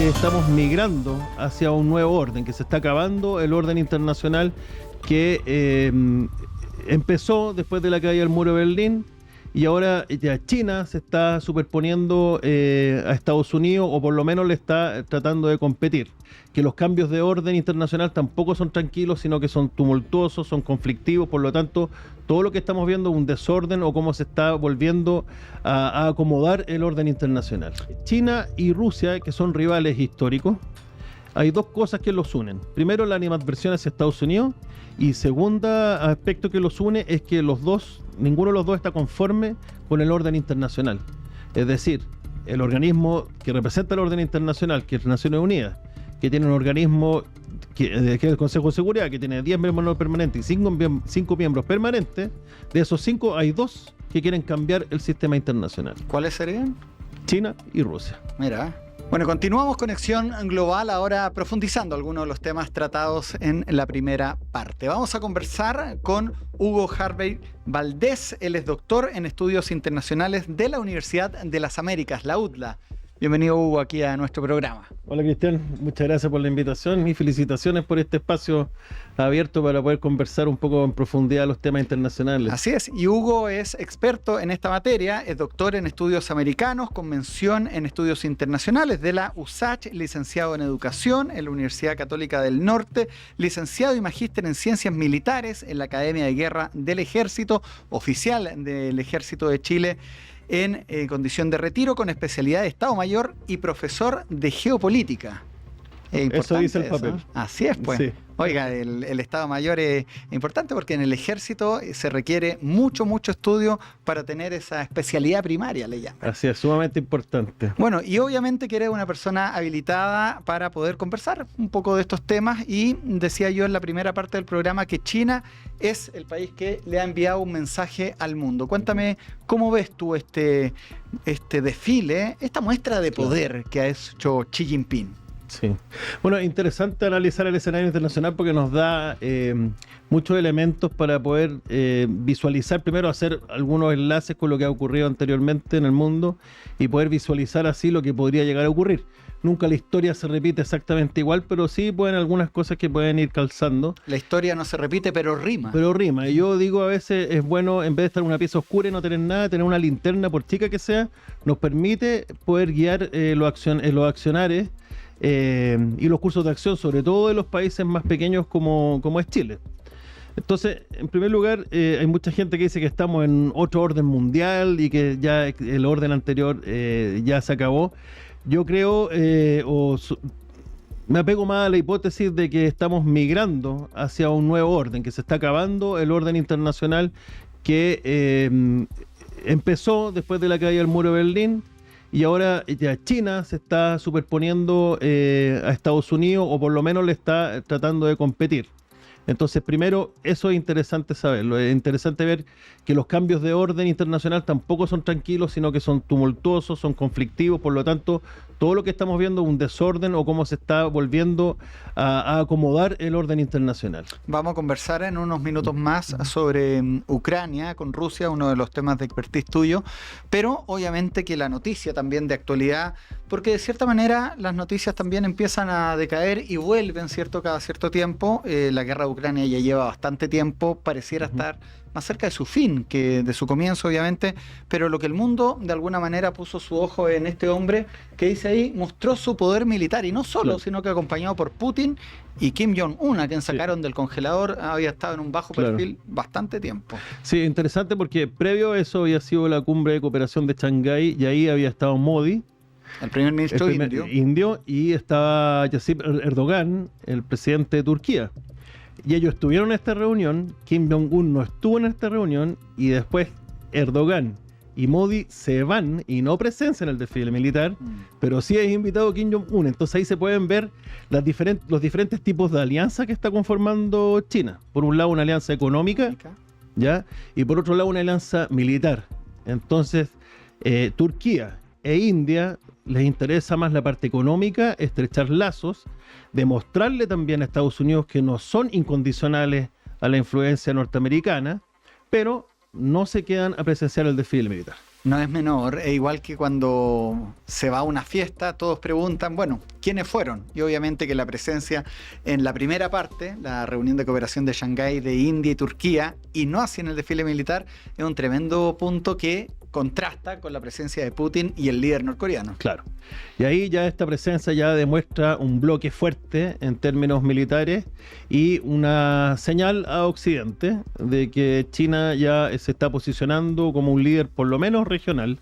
que estamos migrando hacia un nuevo orden, que se está acabando el orden internacional que empezó después de la caída del muro de Berlín, y ahora ya China se está superponiendo a Estados Unidos, o por lo menos le está tratando de competir. Que los cambios de orden internacional tampoco son tranquilos, sino que son tumultuosos, son conflictivos. Por lo tanto, todo lo que estamos viendo es un desorden, o cómo se está volviendo a acomodar el orden internacional. China y Rusia, que son rivales históricos, hay dos cosas que los unen. Primero, la animadversión hacia Estados Unidos, y segundo aspecto que los une es que ninguno de los dos está conforme con el orden internacional. Es decir, el organismo que representa el orden internacional, que es Naciones Unidas, que tiene un organismo que es el Consejo de Seguridad, que tiene 10 miembros no permanentes y 5 miembros permanentes. De esos 5 hay 2 que quieren cambiar el sistema internacional. ¿Cuáles serían? China y Rusia. Mira. Bueno, continuamos Conexión Global, ahora profundizando algunos de los temas tratados en la primera parte. Vamos a conversar con Hugo Harvey Valdés. Él es doctor en Estudios Internacionales de la Universidad de las Américas, la UDLA. Bienvenido, Hugo, aquí a nuestro programa. Hola, Cristian. Muchas gracias por la invitación y felicitaciones por este espacio abierto para poder conversar un poco en profundidad los temas internacionales. Así es, y Hugo es experto en esta materia, es doctor en estudios americanos con mención en estudios internacionales de la USACH, licenciado en educación en la Universidad Católica del Norte, licenciado y magíster en ciencias militares en la Academia de Guerra del Ejército, oficial del Ejército de Chile, en condición de retiro con especialidad de Estado Mayor y profesor de geopolítica. Eso dice el papel. Así es, pues. Sí. Oiga, el Estado Mayor es importante porque en el Ejército se requiere mucho estudio para tener esa especialidad primaria, le llaman. Así es, sumamente importante. Bueno, y obviamente que eres una persona habilitada para poder conversar un poco de estos temas, y decía yo en la primera parte del programa que China es el país que le ha enviado un mensaje al mundo. Cuéntame, ¿cómo ves tú este desfile, esta muestra de poder que ha hecho Xi Jinping? Sí. Bueno, interesante analizar el escenario internacional porque nos da muchos elementos para poder visualizar, primero hacer algunos enlaces con lo que ha ocurrido anteriormente en el mundo y poder visualizar así lo que podría llegar a ocurrir. Nunca la historia se repite exactamente igual, pero sí pueden algunas cosas que pueden ir calzando. La historia no se repite, pero rima. Pero rima. Y yo digo, a veces es bueno, en vez de estar en una pieza oscura y no tener nada, tener una linterna, por chica que sea, nos permite poder guiar los accionares y los cursos de acción, sobre todo de los países más pequeños como es Chile. Entonces, en primer lugar, hay mucha gente que dice que estamos en otro orden mundial y que ya el orden anterior ya se acabó. Yo creo, me apego más a la hipótesis de que estamos migrando hacia un nuevo orden, que se está acabando el orden internacional que empezó después de la caída del muro de Berlín. Y ahora ya China se está superponiendo a Estados Unidos, o por lo menos le está tratando de competir. Entonces, primero, eso es interesante saberlo. Es interesante ver que los cambios de orden internacional tampoco son tranquilos, sino que son tumultuosos, son conflictivos. Por lo tanto, todo lo que estamos viendo es un desorden, o cómo se está volviendo a acomodar el orden internacional. Vamos a conversar en unos minutos más sobre Ucrania con Rusia, uno de los temas de expertise tuyo, pero obviamente que la noticia también de actualidad, porque de cierta manera las noticias también empiezan a decaer y vuelven, ¿cierto?, cada cierto tiempo. La guerra de Ucrania ya lleva bastante tiempo, pareciera estar más cerca de su fin que de su comienzo, obviamente, pero lo que el mundo de alguna manera puso su ojo en este hombre que dice ahí, mostró su poder militar, y no solo, sino que acompañado por Putin y Kim Jong-un, a quien sacaron del congelador, había estado en un bajo perfil bastante tiempo. Sí, interesante porque previo a eso había sido la cumbre de cooperación de Shanghái, y ahí había estado Modi, el primer ministro indio, y estaba Recep Erdogan, el presidente de Turquía. Y ellos estuvieron en esta reunión, Kim Jong-un no estuvo en esta reunión, y después Erdogan y Modi se van y no presencian el desfile militar, pero sí es invitado Kim Jong-un. Entonces ahí se pueden ver los diferentes tipos de alianzas que está conformando China. Por un lado una alianza económica, ¿ya? Y por otro lado una alianza militar. Entonces Turquía e India les interesa más la parte económica, estrechar lazos, demostrarle también a Estados Unidos que no son incondicionales a la influencia norteamericana, pero no se quedan a presenciar el desfile militar. No es menor, e igual que cuando se va a una fiesta, todos preguntan, bueno, ¿quiénes fueron? Y obviamente que la presencia en la primera parte, la reunión de cooperación de Shanghái de India y Turquía, y no así en el desfile militar, es un tremendo punto que contrasta con la presencia de Putin y el líder norcoreano. Claro. Y ahí ya esta presencia ya demuestra un bloque fuerte en términos militares y una señal a Occidente de que China ya se está posicionando como un líder por lo menos regional,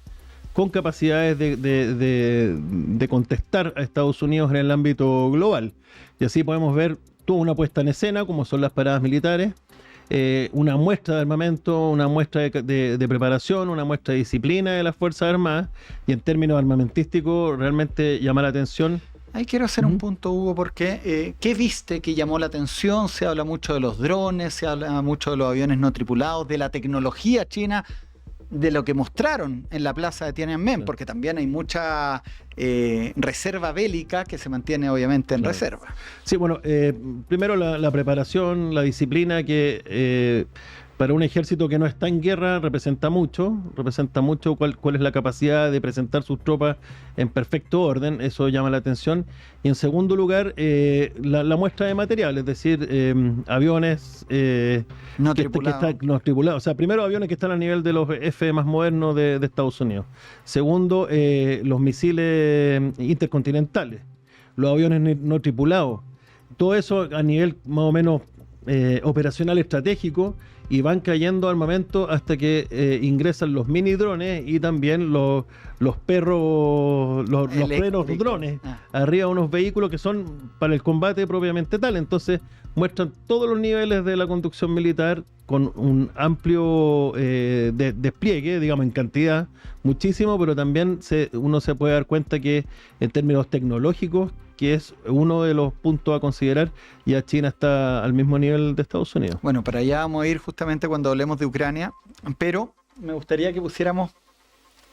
con capacidades de contestar a Estados Unidos en el ámbito global. Y así podemos ver toda una puesta en escena, como son las paradas militares, una muestra de armamento, una muestra de preparación, una muestra de disciplina de las Fuerzas Armadas, y en términos armamentísticos realmente llama la atención. Ahí quiero hacer un punto, Hugo, porque ¿qué viste que llamó la atención? Se habla mucho de los drones, se habla mucho de los aviones no tripulados, de la tecnología china, de lo que mostraron en la plaza de Tiananmen, porque también hay mucha reserva bélica que se mantiene obviamente en reserva. Sí, bueno, primero la preparación, la disciplina que para un ejército que no está en guerra representa mucho cuál es la capacidad de presentar sus tropas en perfecto orden, eso llama la atención. Y en segundo lugar, la muestra de material, es decir, aviones no tripulados. No tripulados. O sea, primero aviones que están a nivel de los F más modernos de Estados Unidos. Segundo, los misiles intercontinentales, los aviones no tripulados. Todo eso a nivel más o menos operacional estratégico, y van cayendo armamento hasta que ingresan los mini drones y también los perros drones arriba de unos vehículos que son para el combate propiamente tal. Entonces muestran todos los niveles de la conducción militar con un amplio despliegue, digamos en cantidad, muchísimo, pero también uno se puede dar cuenta que en términos tecnológicos, que es uno de los puntos a considerar, ya China está al mismo nivel de Estados Unidos. Bueno, para allá vamos a ir justamente cuando hablemos de Ucrania, pero me gustaría que pusiéramos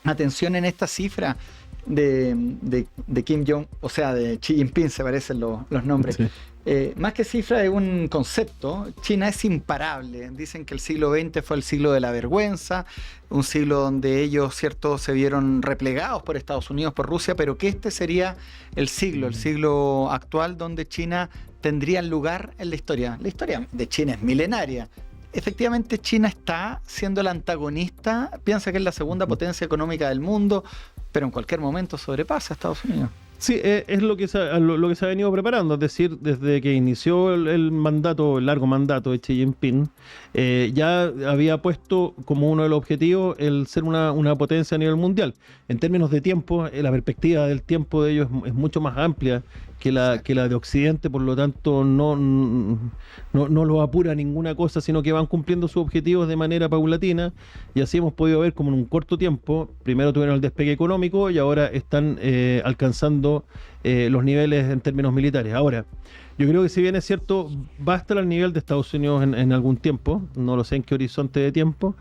atención en esta cifra de Kim Jong, o sea, de Xi Jinping, se parecen los nombres. Sí. Más que cifra, es un concepto. China es imparable. Dicen que el siglo XX fue el siglo de la vergüenza, un siglo donde ellos, cierto, se vieron replegados por Estados Unidos, por Rusia, pero que este sería el siglo actual donde China tendría lugar en la historia. La historia de China es milenaria. Efectivamente, China está siendo el antagonista, piensa que es la segunda potencia económica del mundo, pero en cualquier momento sobrepasa a Estados Unidos. Sí, es lo que se ha venido preparando, es decir, desde que inició el largo mandato de Xi Jinping, ya había puesto como uno de los objetivos el ser una potencia a nivel mundial. En términos de tiempo, la perspectiva del tiempo de ellos es mucho más amplia que la de Occidente, por lo tanto no los apura ninguna cosa, sino que van cumpliendo sus objetivos de manera paulatina, y así hemos podido ver como en un corto tiempo, primero tuvieron el despegue económico y ahora están alcanzando los niveles en términos militares. Ahora, yo creo que si bien es cierto, va a estar al nivel de Estados Unidos en algún tiempo, no lo sé en qué horizonte de tiempo,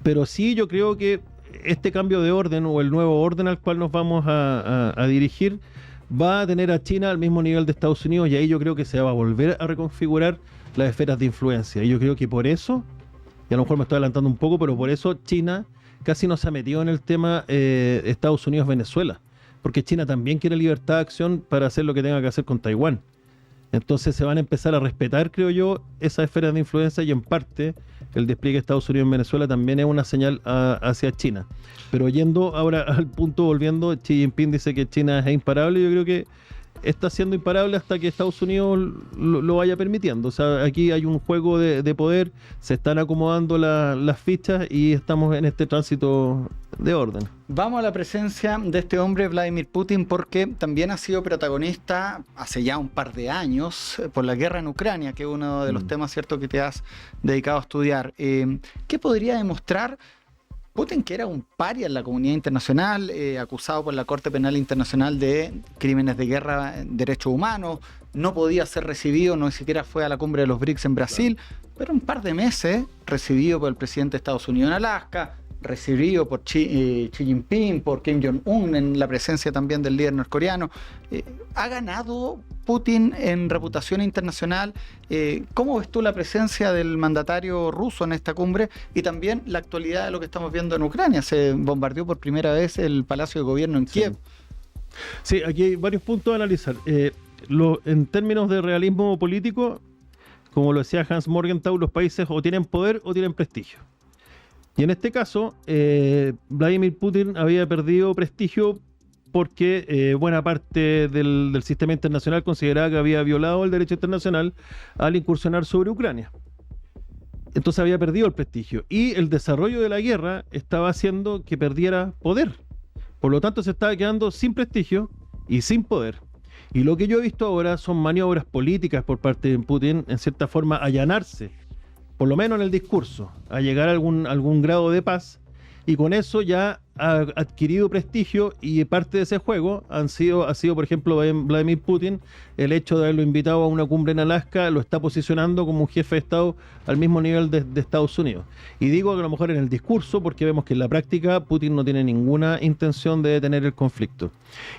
pero sí yo creo que este cambio de orden o el nuevo orden al cual nos vamos a dirigir va a tener a China al mismo nivel de Estados Unidos, y ahí yo creo que se va a volver a reconfigurar las esferas de influencia. Y yo creo que por eso, y a lo mejor me estoy adelantando un poco, pero por eso China casi no se ha metido en el tema Estados Unidos-Venezuela, porque China también quiere libertad de acción para hacer lo que tenga que hacer con Taiwán. Entonces se van a empezar a respetar, creo yo, esas esferas de influencia, y en parte el despliegue de Estados Unidos en Venezuela también es una señal hacia China. Pero yendo ahora al punto, volviendo, Xi Jinping dice que China es imparable. Yo creo que está siendo imparable hasta que Estados Unidos lo vaya permitiendo. O sea, aquí hay un juego de poder, se están acomodando las fichas y estamos en este tránsito de orden. Vamos a la presencia de este hombre, Vladimir Putin, porque también ha sido protagonista hace ya un par de años por la guerra en Ucrania, que es uno de los temas, cierto, que te has dedicado a estudiar. ¿Qué podría demostrar Putin, que era un paria en la comunidad internacional, acusado por la Corte Penal Internacional de crímenes de guerra, derechos humanos, no podía ser recibido, no siquiera fue a la cumbre de los BRICS en Brasil, pero un par de meses recibido por el presidente de Estados Unidos en Alaska, recibido por Xi Jinping, por Kim Jong-un, en la presencia también del líder norcoreano. ¿Ha ganado Putin en reputación internacional? ¿Cómo ves tú la presencia del mandatario ruso en esta cumbre? Y también la actualidad de lo que estamos viendo en Ucrania. Se bombardeó por primera vez el Palacio de Gobierno en Kiev. Sí, aquí hay varios puntos a analizar. En términos de realismo político, como lo decía Hans Morgenthau, los países o tienen poder o tienen prestigio. Y en este caso, Vladimir Putin había perdido prestigio porque buena parte del sistema internacional consideraba que había violado el derecho internacional al incursionar sobre Ucrania. Entonces había perdido el prestigio. Y el desarrollo de la guerra estaba haciendo que perdiera poder. Por lo tanto, se estaba quedando sin prestigio y sin poder. Y lo que yo he visto ahora son maniobras políticas por parte de Putin, en cierta forma, allanarse, por lo menos en el discurso, a llegar a algún grado de paz, y con eso ya ha adquirido prestigio, y parte de ese juego ha sido, por ejemplo, Vladimir Putin, el hecho de haberlo invitado a una cumbre en Alaska, lo está posicionando como un jefe de Estado al mismo nivel de Estados Unidos. Y digo que a lo mejor en el discurso, porque vemos que en la práctica Putin no tiene ninguna intención de detener el conflicto.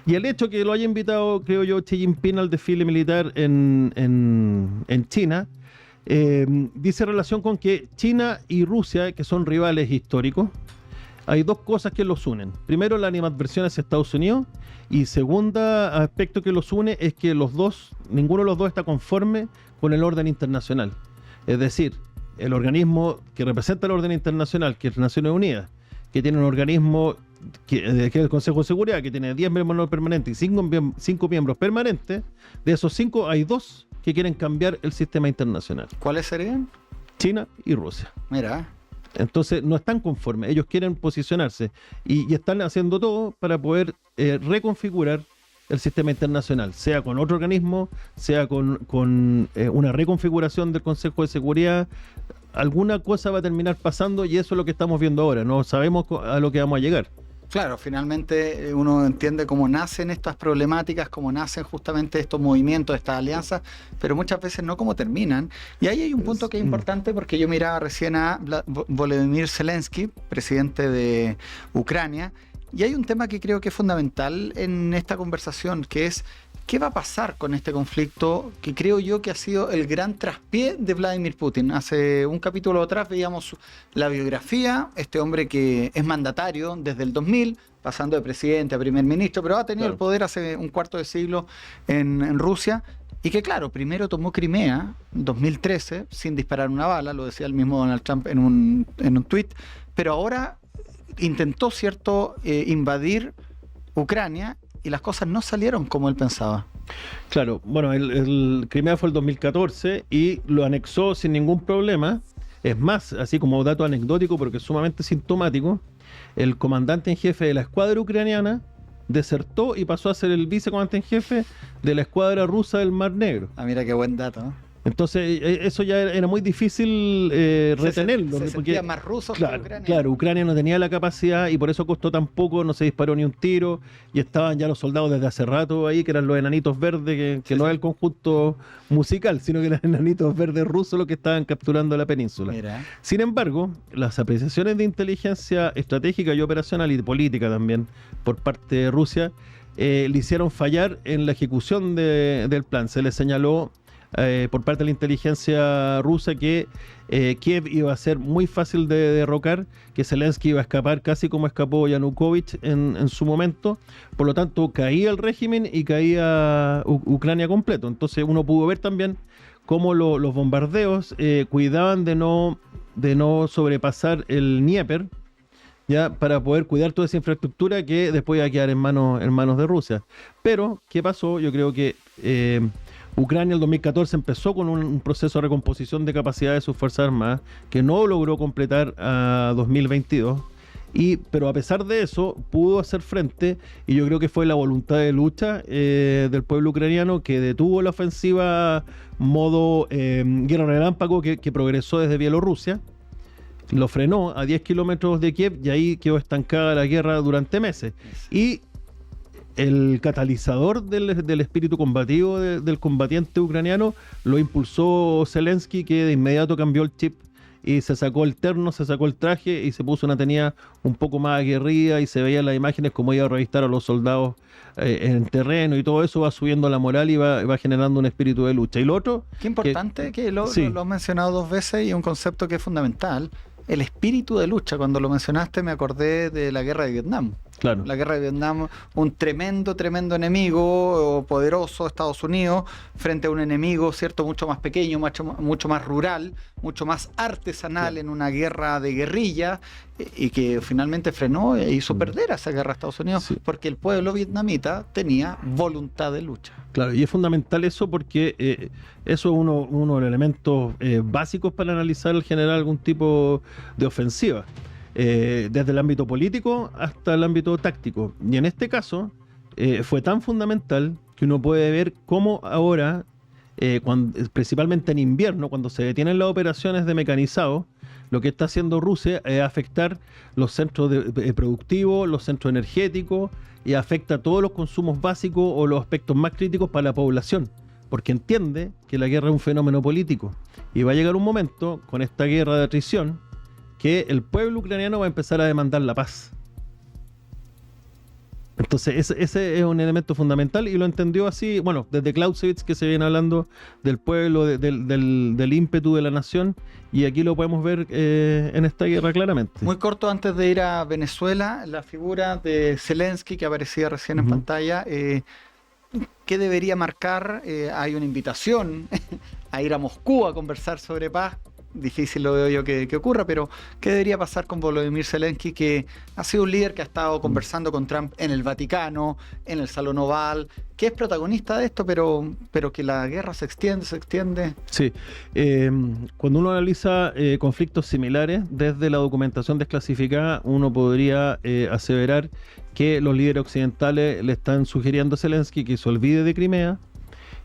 Y el hecho que lo haya invitado, creo yo, Xi Jinping al desfile militar en China, dice relación con que China y Rusia, que son rivales históricos, hay dos cosas que los unen. Primero, la animadversión hacia Estados Unidos, y segundo aspecto que los une es que ninguno de los dos está conforme con el orden internacional. Es decir, el organismo que representa el orden internacional, que es Naciones Unidas, que tiene un organismo que es el Consejo de Seguridad, que tiene 10 miembros permanentes y 5 miembros permanentes, de esos 5 hay 2 que quieren cambiar el sistema internacional. ¿Cuáles serían? China y Rusia. Mira. Entonces no están conformes, ellos quieren posicionarse y están haciendo todo para poder reconfigurar el sistema internacional, sea con otro organismo, sea con una reconfiguración del Consejo de Seguridad. Alguna cosa va a terminar pasando y eso es lo que estamos viendo ahora, no sabemos a lo que vamos a llegar. Claro, finalmente uno entiende cómo nacen estas problemáticas, cómo nacen justamente estos movimientos, estas alianzas, pero muchas veces no cómo terminan. Y ahí hay un punto que es importante, porque yo miraba recién a Volodymyr Zelensky, presidente de Ucrania, y hay un tema que creo que es fundamental en esta conversación, que es ¿qué va a pasar con este conflicto que creo yo que ha sido el gran traspié de Vladimir Putin? Hace un capítulo atrás veíamos la biografía, este hombre que es mandatario desde el 2000, pasando de presidente a primer ministro, pero ha tenido el poder hace un cuarto de siglo en Rusia, y que claro, primero tomó Crimea en 2013 sin disparar una bala, lo decía el mismo Donald Trump en un tuit, pero ahora intentó, ¿cierto?, invadir Ucrania, y las cosas no salieron como él pensaba. Claro, bueno, el Crimea fue el 2014 y lo anexó sin ningún problema. Es más, así como dato anecdótico, pero que es sumamente sintomático, el comandante en jefe de la escuadra ucraniana desertó y pasó a ser el vicecomandante en jefe de la escuadra rusa del Mar Negro. Ah, mira qué buen dato, ¿no? Entonces, eso ya era muy difícil retenerlo. Se sentía más ruso que Ucrania. Claro, Ucrania no tenía la capacidad y por eso costó tan poco, no se disparó ni un tiro, y estaban ya los soldados desde hace rato ahí, que eran los enanitos verdes, que no es el conjunto musical, sino que eran enanitos verdes rusos los que estaban capturando la península. Mira. Sin embargo, las apreciaciones de inteligencia estratégica y operacional y política también por parte de Rusia le hicieron fallar en la ejecución del plan. Se le señaló por parte de la inteligencia rusa que Kiev iba a ser muy fácil de derrocar, que Zelensky iba a escapar casi como escapó Yanukovych en su momento. Por lo tanto, caía el régimen y caía Ucrania completo. Entonces uno pudo ver también cómo los bombardeos cuidaban de no sobrepasar el Dnieper, ya, para poder cuidar toda esa infraestructura que después iba a quedar en manos de Rusia. Pero, ¿qué pasó? Yo creo que Ucrania en el 2014 empezó con un proceso de recomposición de capacidad de sus Fuerzas Armadas que no logró completar a 2022, pero a pesar de eso pudo hacer frente, y yo creo que fue la voluntad de lucha del pueblo ucraniano que detuvo la ofensiva modo guerra relámpago que progresó desde Bielorrusia, lo frenó a 10 kilómetros de Kiev y ahí quedó estancada la guerra durante meses. Y el catalizador del espíritu combativo del combatiente ucraniano lo impulsó Zelensky, que de inmediato cambió el chip y se sacó el terno, se sacó el traje y se puso una tenida un poco más aguerrida y se veían las imágenes como iba a revistar a los soldados en el terreno y todo eso va subiendo la moral y va generando un espíritu de lucha. Y lo otro... Qué importante que sí. lo has mencionado 2 veces y es un concepto que es fundamental. El espíritu de lucha, cuando lo mencionaste me acordé de la guerra de Vietnam. Claro. La guerra de Vietnam, un tremendo enemigo poderoso, Estados Unidos, frente a un enemigo, ¿cierto?, mucho más pequeño, mucho más rural, mucho más artesanal en una guerra de guerrilla y que finalmente frenó e hizo perder a esa guerra a Estados Unidos porque el pueblo vietnamita tenía voluntad de lucha. Claro, y es fundamental eso porque eso es uno de los elementos básicos para analizar, generar algún tipo de ofensiva. Desde el ámbito político hasta el ámbito táctico. Y en este caso fue tan fundamental que uno puede ver cómo ahora, principalmente en invierno, cuando se detienen las operaciones de mecanizado, lo que está haciendo Rusia es afectar los centros productivos, los centros energéticos, y afecta todos los consumos básicos o los aspectos más críticos para la población, porque entiende que la guerra es un fenómeno político. Y va a llegar un momento, con esta guerra de atrición, que el pueblo ucraniano va a empezar a demandar la paz. Entonces ese es un elemento fundamental y lo entendió así, bueno, desde Clausewitz, que se viene hablando del pueblo, del ímpetu de la nación, y aquí lo podemos ver en esta guerra claramente. Muy corto antes de ir a Venezuela, la figura de Zelensky que aparecía recién en pantalla, ¿qué debería marcar? Hay una invitación a ir a Moscú a conversar sobre paz. Difícil lo veo yo que ocurra, pero ¿qué debería pasar con Volodymyr Zelensky, que ha sido un líder que ha estado conversando con Trump en el Vaticano, en el Salón Oval, que es protagonista de esto, pero que la guerra se extiende? Sí, cuando uno analiza conflictos similares desde la documentación desclasificada, uno podría aseverar que los líderes occidentales le están sugiriendo a Zelensky que se olvide de Crimea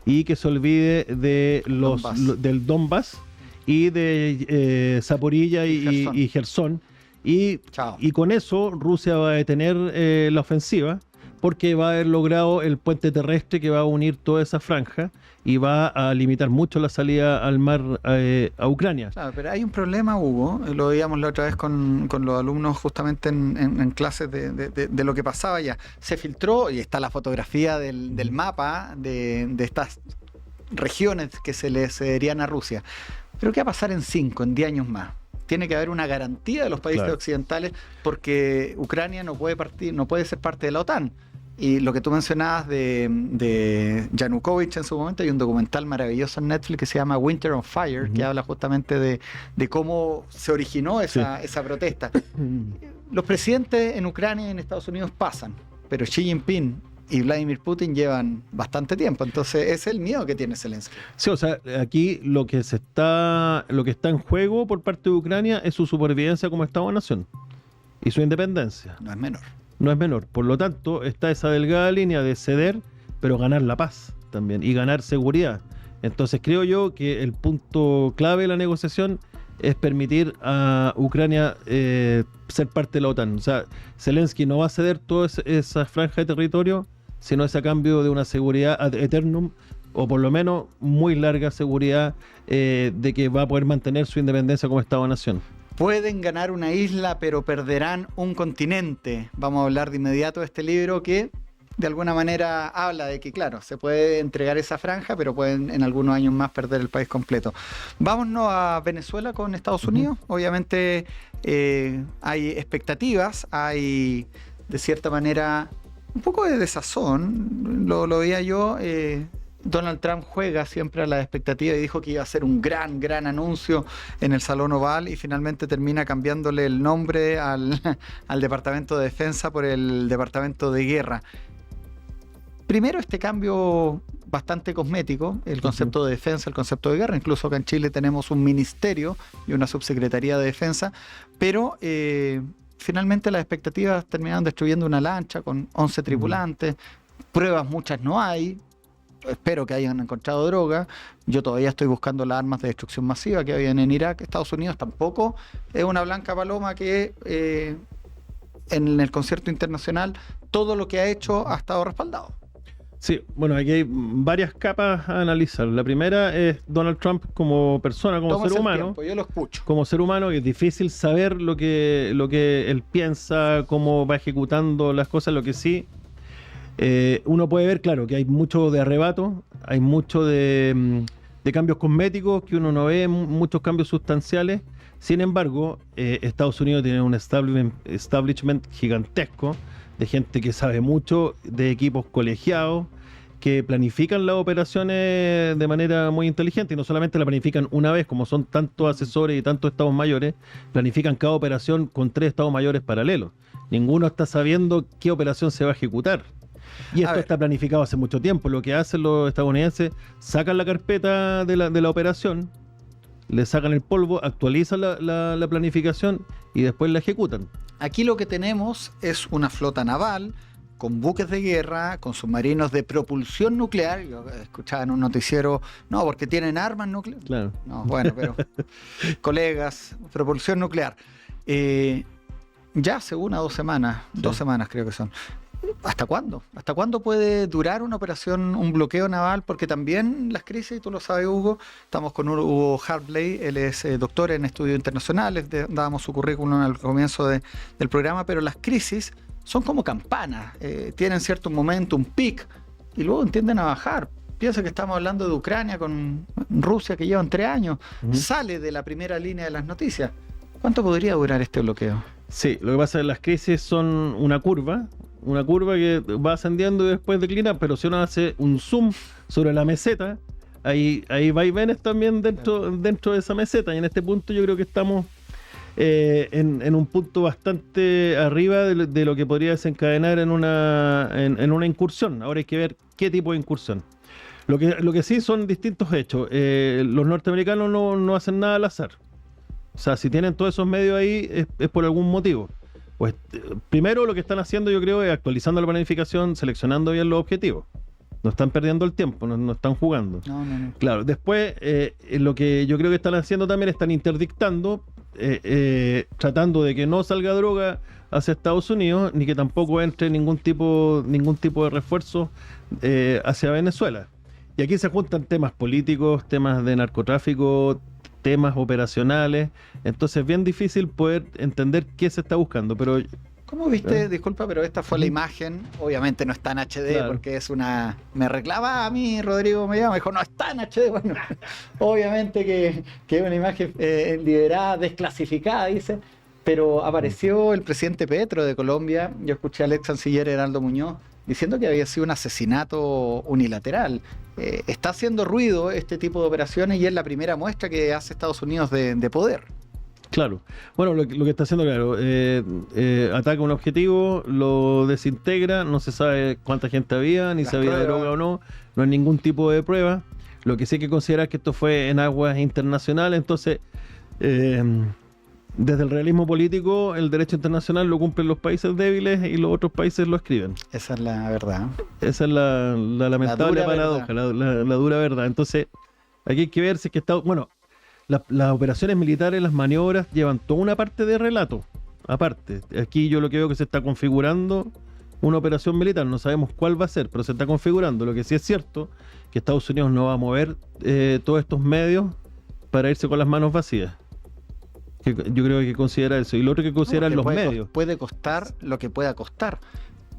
y que se olvide del Donbass y de Zaporilla y Jersón. Y con eso Rusia va a detener la ofensiva porque va a haber logrado el puente terrestre que va a unir toda esa franja y va a limitar mucho la salida al mar a Ucrania. Claro, pero hay un problema, Hugo, lo veíamos la otra vez con los alumnos justamente en clases de lo que pasaba ya. Se filtró, y está la fotografía del mapa de estas regiones que se le cederían a Rusia. Pero ¿qué va a pasar en 10 años más? Tiene que haber una garantía de los países occidentales porque Ucrania no puede ser parte de la OTAN. Y lo que tú mencionabas de Yanukovych en su momento, hay un documental maravilloso en Netflix que se llama Winter on Fire, que habla justamente de cómo se originó esa protesta. Los presidentes en Ucrania y en Estados Unidos pasan, pero Xi Jinping y Vladimir Putin llevan bastante tiempo, entonces ese es el miedo que tiene Zelensky. Sí, o sea, aquí lo que está en juego por parte de Ucrania es su supervivencia como Estado-nación y su independencia. No es menor. No es menor. Por lo tanto, está esa delgada línea de ceder, pero ganar la paz también y ganar seguridad. Entonces creo yo que el punto clave de la negociación es permitir a Ucrania ser parte de la OTAN. O sea, Zelensky no va a ceder toda esa franja de territorio, sino es a cambio de una seguridad ad eternum, o por lo menos muy larga seguridad de que va a poder mantener su independencia como Estado-nación. Pueden ganar una isla, pero perderán un continente. Vamos a hablar de inmediato de este libro que de alguna manera habla de que, claro, se puede entregar esa franja, pero pueden en algunos años más perder el país completo. Vámonos a Venezuela con Estados Unidos. Obviamente hay expectativas, hay de cierta manera un poco de desazón. Lo veía yo. Donald Trump juega siempre a la expectativa y dijo que iba a hacer un gran anuncio en el Salón Oval y finalmente termina cambiándole el nombre al Departamento de Defensa por el Departamento de Guerra. Primero, este cambio bastante cosmético, el concepto de defensa, el concepto de guerra. Incluso acá en Chile tenemos un ministerio y una subsecretaría de defensa, pero finalmente las expectativas terminaron destruyendo una lancha con 11 tripulantes. Pruebas muchas no hay. Espero que hayan encontrado droga. Yo todavía estoy buscando las armas de destrucción masiva que habían en Irak. Estados Unidos tampoco es una blanca paloma que en el concierto internacional todo lo que ha hecho ha estado respaldado. Sí, bueno, aquí hay varias capas a analizar. La primera es Donald Trump como persona, como Tómase ser el humano. tiempo, yo lo escucho. Como ser humano, que es difícil saber lo que él piensa, cómo va ejecutando las cosas. Lo que sí, uno puede ver, claro, que hay mucho de arrebato, hay mucho de cambios cosméticos que uno no ve, muchos cambios sustanciales. Sin embargo, Estados Unidos tiene un establishment gigantesco de gente que sabe mucho, de equipos colegiados, que planifican las operaciones de manera muy inteligente, y no solamente la planifican una vez, como son tantos asesores y tantos estados mayores, planifican cada operación con 3 estados mayores paralelos. Ninguno está sabiendo qué operación se va a ejecutar. Y esto está planificado hace mucho tiempo. Lo que hacen los estadounidenses, sacan la carpeta de la operación, le sacan el polvo, actualizan la planificación y después la ejecutan. Aquí lo que tenemos es una flota naval con buques de guerra, con submarinos de propulsión nuclear. Yo escuchaba en un noticiero, no, porque tienen armas nucleares. Claro. No, bueno, pero colegas, propulsión nuclear. Ya hace 1 o 2 semanas, sí. 2 semanas creo que son. ¿Hasta cuándo? ¿Hasta cuándo puede durar una operación, un bloqueo naval? Porque también las crisis, tú lo sabes, Hugo, estamos con Hugo Hartley, él es doctor en estudios internacionales, dábamos su currículum al comienzo del programa, pero las crisis son como campanas, tienen cierto momento, un pic, y luego tienden a bajar. Piensa que estamos hablando de Ucrania con Rusia, que llevan 3 años, sale de la primera línea de las noticias. ¿Cuánto podría durar este bloqueo? Sí, lo que pasa es que las crisis son una curva que va ascendiendo y después declina, pero si uno hace un zoom sobre la meseta, ahí vaivenes también dentro de esa meseta, y en este punto yo creo que estamos en un punto bastante arriba de lo que podría desencadenar en una incursión. Ahora hay que ver qué tipo de incursión. Lo que sí son distintos hechos. Los norteamericanos no hacen nada al azar. O sea, si tienen todos esos medios ahí es por algún motivo. Pues primero lo que están haciendo, yo creo, es actualizando la planificación, seleccionando bien los objetivos. No están perdiendo el tiempo, no están jugando. No. Claro, después lo que yo creo que están haciendo también, están interdictando, tratando de que no salga droga hacia Estados Unidos, ni que tampoco entre ningún tipo de refuerzo hacia Venezuela. Y aquí se juntan temas políticos, temas de narcotráfico, temas operacionales, entonces es bien difícil poder entender qué se está buscando, pero... ¿Cómo viste? Disculpa, pero esta fue la imagen, obviamente no está en HD, claro, porque es una... Me reclama a mí, Rodrigo me dijo, no está en HD, bueno, obviamente que es una imagen liberada, desclasificada, dice, pero apareció el presidente Petro de Colombia, yo escuché al ex canciller Heraldo Muñoz diciendo que había sido un asesinato unilateral. Está haciendo ruido este tipo de operaciones y es la primera muestra que hace Estados Unidos de poder. Claro. Bueno, lo que está haciendo, claro, ataca un objetivo, lo desintegra, no se sabe cuánta gente había, ni si había droga o no hay ningún tipo de prueba. Lo que sí hay que considerar es que esto fue en aguas internacionales, entonces... desde el realismo político, el derecho internacional lo cumplen los países débiles y los otros países lo escriben. Esa es la verdad. Esa es la lamentable paradoja, la dura verdad. Entonces, aquí hay que ver si es que está... Bueno, las operaciones militares, las maniobras, llevan toda una parte de relato. Aparte, aquí yo lo que veo que se está configurando una operación militar. No sabemos cuál va a ser, pero se está configurando. Lo que sí es cierto, que Estados Unidos no va a mover todos estos medios para irse con las manos vacías. Yo creo que hay que considerar eso. Y lo otro que consideran los medios. Puede costar lo que pueda costar,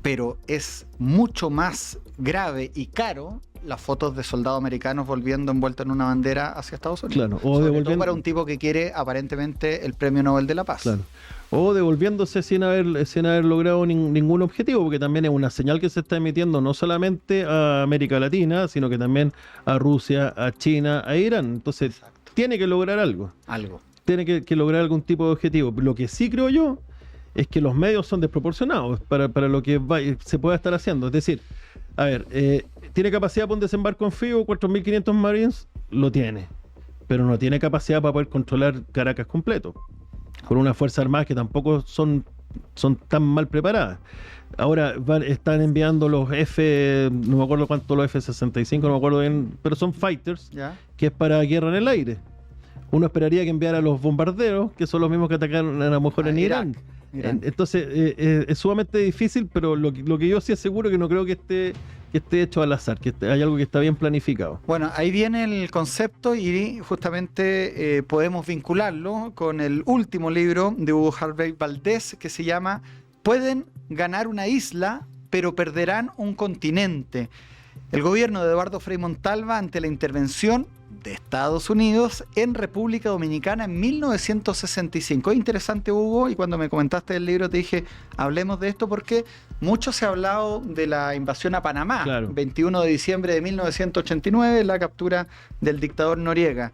pero es mucho más grave y caro las fotos de soldados americanos volviendo envueltos en una bandera hacia Estados Unidos. Claro, o devolviendo para un tipo que quiere aparentemente el Premio Nobel de la Paz. Claro. O devolviéndose sin haber logrado ningún objetivo, porque también es una señal que se está emitiendo no solamente a América Latina, sino que también a Rusia, a China, a Irán. Entonces, tiene que lograr algo. Tiene que lograr algún tipo de objetivo. Lo que sí creo yo es que los medios son desproporcionados para lo que se pueda estar haciendo. Es decir, a ver, ¿tiene capacidad para un desembarco en FIO? 4.500 Marines, lo tiene. Pero no tiene capacidad para poder controlar Caracas completo. Con unas fuerzas armadas que tampoco son tan mal preparadas. Ahora están enviando los no me acuerdo cuánto, los F-65, no me acuerdo bien, pero son fighters, que es para guerra en el aire. Uno esperaría que enviara los bombarderos, que son los mismos que atacaron a lo mejor en Irán. Entonces es sumamente difícil, pero lo que yo sí aseguro que no creo que que esté hecho al azar, que hay algo que está bien planificado. Bueno, ahí viene el concepto y justamente podemos vincularlo con el último libro de Hugo Harvey Valdés que se llama Pueden ganar una isla, pero perderán un continente. El gobierno de Eduardo Frei Montalva ante la intervención de Estados Unidos en República Dominicana en 1965. Es interesante, Hugo, y cuando me comentaste el libro te dije, hablemos de esto porque mucho se ha hablado de la invasión a Panamá, Claro. 21 de diciembre de 1989, la captura del dictador Noriega.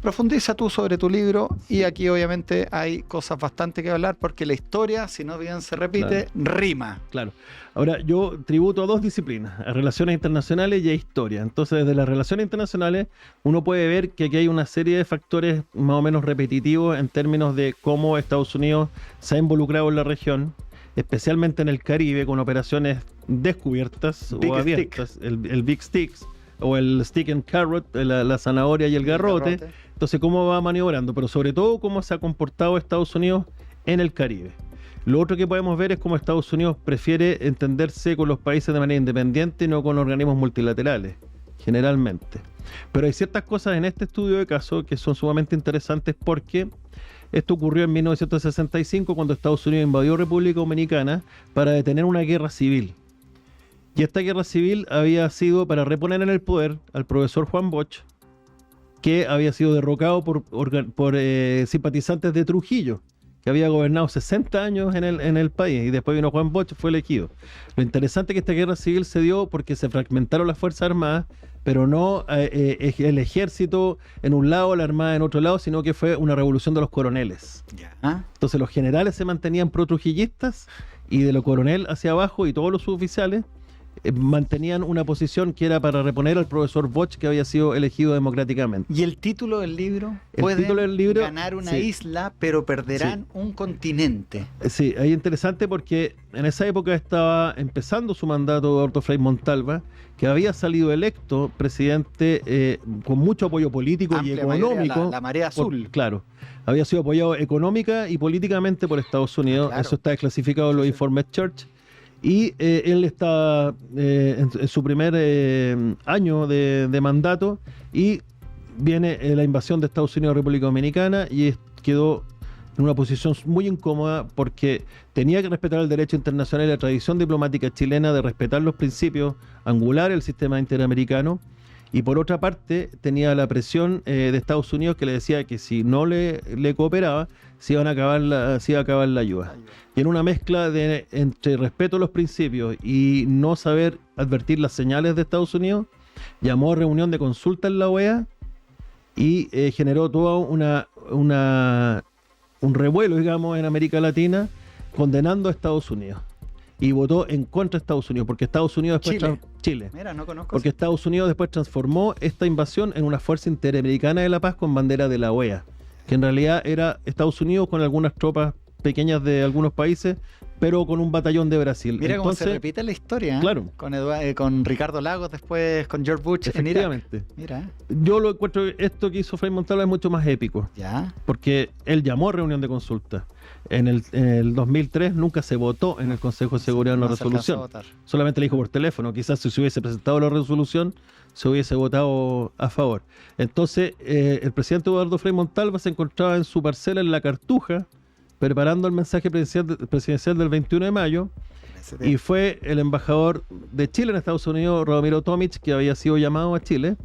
Profundiza tú sobre tu libro y aquí obviamente hay cosas bastante que hablar porque la historia, si no bien se repite, rima. Claro. Ahora, yo tributo a dos disciplinas, a relaciones internacionales y a historia. Entonces, desde las relaciones internacionales, uno puede ver que aquí hay una serie de factores más o menos repetitivos en términos de cómo Estados Unidos se ha involucrado en la región, especialmente en el Caribe, con operaciones descubiertas Big o abiertas, el Big Sticks, o el Stick and Carrot, la zanahoria y el garrote. Entonces, cómo va maniobrando, pero sobre todo cómo se ha comportado Estados Unidos en el Caribe. Lo otro que podemos ver es cómo Estados Unidos prefiere entenderse con los países de manera independiente y no con organismos multilaterales, generalmente. Pero hay ciertas cosas en este estudio de caso que son sumamente interesantes porque esto ocurrió en 1965 cuando Estados Unidos invadió República Dominicana para detener una guerra civil. Y esta guerra civil había sido para reponer en el poder al profesor Juan Bosch, que había sido derrocado por simpatizantes de Trujillo, que había gobernado 60 años en el país, y después vino Juan Bosch y fue elegido. Lo interesante es que esta guerra civil se dio porque se fragmentaron las Fuerzas Armadas, pero no el ejército en un lado, la armada en otro lado, sino que fue una revolución de los coroneles. Ya. Entonces los generales se mantenían pro-trujillistas y de lo coronel hacia abajo y todos los suboficiales mantenían una posición que era para reponer al profesor Bosch, que había sido elegido democráticamente. ¿Y el título del libro? El título del libro, ganar una sí. isla, pero perderán un continente. Sí, es interesante porque en esa época estaba empezando su mandato Eduardo Frei Montalva, que había salido electo presidente con mucho apoyo político y Amplia mayoría, económico. la marea azul. Claro, había sido apoyado económica y políticamente por Estados Unidos. Claro. Eso está desclasificado en los informes Church. Y él está en su primer año de mandato y viene la invasión de Estados Unidos a República Dominicana y quedó en una posición muy incómoda porque tenía que respetar el derecho internacional y la tradición diplomática chilena de respetar los principios angulares del sistema interamericano, y por otra parte tenía la presión de Estados Unidos que le decía que si no le cooperaba se iba a acabar la ayuda. Y en una mezcla entre respeto a los principios y no saber advertir las señales de Estados Unidos, llamó a reunión de consulta en la OEA y generó todo un revuelo, digamos, en América Latina, condenando a Estados Unidos. Y votó en contra de Estados Unidos, porque Estados Unidos después... Chile. Mira, no conozco. Porque Estados Unidos después transformó esta invasión en una fuerza interamericana de la paz con bandera de la OEA, que en realidad era Estados Unidos con algunas tropas pequeñas de algunos países, pero con un batallón de Brasil. Mira cómo se repite la historia, ¿eh? Claro. Con Ricardo Lagos, después con George Bush en Irak. Efectivamente. Mira. Yo lo encuentro, esto que hizo Frei Montalva es mucho más épico, Ya. porque él llamó a reunión de consulta. En el 2003 nunca se votó en el Consejo de Seguridad una No se alcanzó a resolución. votar. Solamente le dijo por teléfono. Quizás si se hubiese presentado la resolución, se hubiese votado a favor. Entonces, el presidente Eduardo Frei Montalva se encontraba en su parcela en La Cartuja, preparando el mensaje presidencial del 21 de mayo, y fue el embajador de Chile en Estados Unidos, Ramiro Tomic, que había sido llamado a Chile,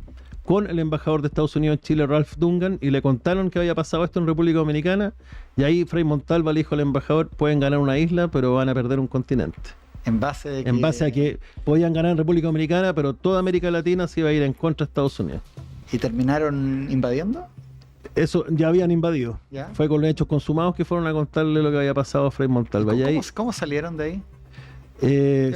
con el embajador de Estados Unidos en Chile, Ralph Dungan, y le contaron que había pasado esto en República Dominicana, y ahí Frei Montalva le dijo al embajador: pueden ganar una isla, pero van a perder un continente. En base A que podían ganar en República Dominicana, pero toda América Latina se iba a ir en contra de Estados Unidos. ¿Y terminaron invadiendo? Eso ya habían invadido. ¿Ya? Fue con los hechos consumados que fueron a contarle lo que había pasado a Frei Montalva. ¿Cómo salieron de ahí?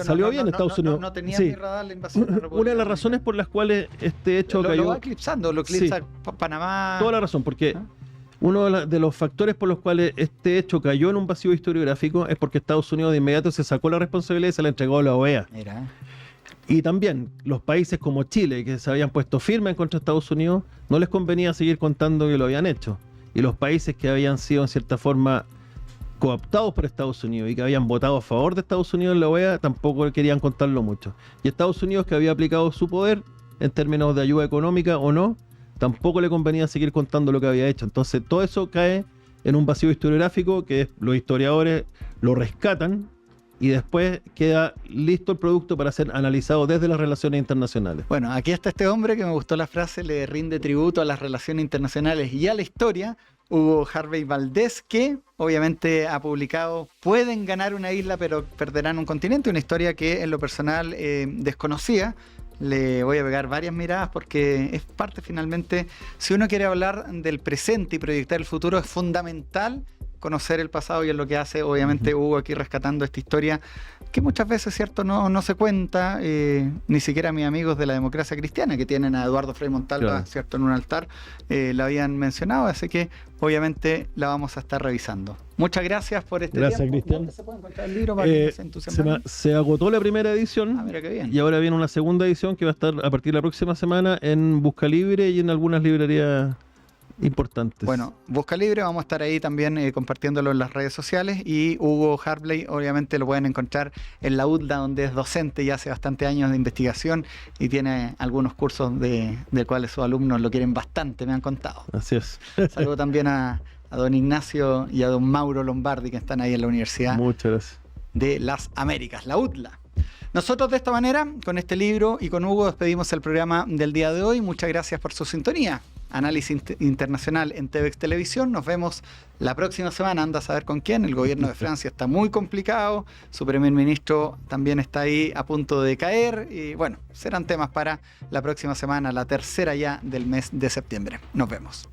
Salió bien Estados Unidos. No tenía Sí. ni radar la invasión de República Una de las Dominicana. razones por las cuales este hecho lo cayó... va eclipsando, lo eclipsa Panamá. Toda la razón, porque ¿Ah? uno de los factores por los cuales este hecho cayó en un vacío historiográfico es porque Estados Unidos de inmediato se sacó la responsabilidad y se la entregó a la OEA. Mira. Y también los países como Chile, que se habían puesto firmes contra Estados Unidos, no les convenía seguir contando que lo habían hecho. Y los países que habían sido en cierta forma cooptados por Estados Unidos y que habían votado a favor de Estados Unidos en la OEA, tampoco querían contarlo mucho. Y Estados Unidos, que había aplicado su poder en términos de ayuda económica o no, tampoco le convenía seguir contando lo que había hecho. Entonces todo eso cae en un vacío historiográfico que los historiadores lo rescatan y después queda listo el producto para ser analizado desde las relaciones internacionales. Bueno, aquí está este hombre que me gustó la frase, le rinde tributo a las relaciones internacionales y a la historia, Hugo Harvey Valdés, que obviamente ha publicado Pueden ganar una isla pero perderán un continente, una historia que en lo personal desconocía. Le voy a pegar varias miradas porque es parte finalmente, si uno quiere hablar del presente y proyectar el futuro, es fundamental conocer el pasado y es lo que hace obviamente Hugo aquí rescatando esta historia que muchas veces, ¿cierto?, no se cuenta, ni siquiera mis amigos de la democracia cristiana que tienen a Eduardo Frei Montalva, claro, ¿cierto?, en un altar, la habían mencionado, así que obviamente la vamos a estar revisando. Muchas gracias por este tiempo. Gracias, Cristian. ¿Dónde se puede encontrar el libro para que se entusiasmen? Se agotó la primera edición. Mira qué bien. Y ahora viene una segunda edición que va a estar a partir de la próxima semana en Busca Libre y en algunas librerías importantes. Bueno, Busca Libre, vamos a estar ahí también compartiéndolo en las redes sociales, y Hugo Harvey obviamente lo pueden encontrar en la UDLA, donde es docente y hace bastante años de investigación y tiene algunos cursos de cuales sus alumnos lo quieren bastante, me han contado. Así es. Saludo también a don Ignacio y a don Mauro Lombardi, que están ahí en la Universidad Muchas gracias. de las Américas, la UDLA. Nosotros de esta manera, con este libro y con Hugo, despedimos el programa del día de hoy. Muchas gracias por su sintonía. Análisis internacional en TVX Televisión. Nos vemos la próxima semana. Anda a saber con quién. El gobierno de Francia está muy complicado. Su primer ministro también está ahí a punto de caer. Y bueno, serán temas para la próxima semana, la tercera ya del mes de septiembre. Nos vemos.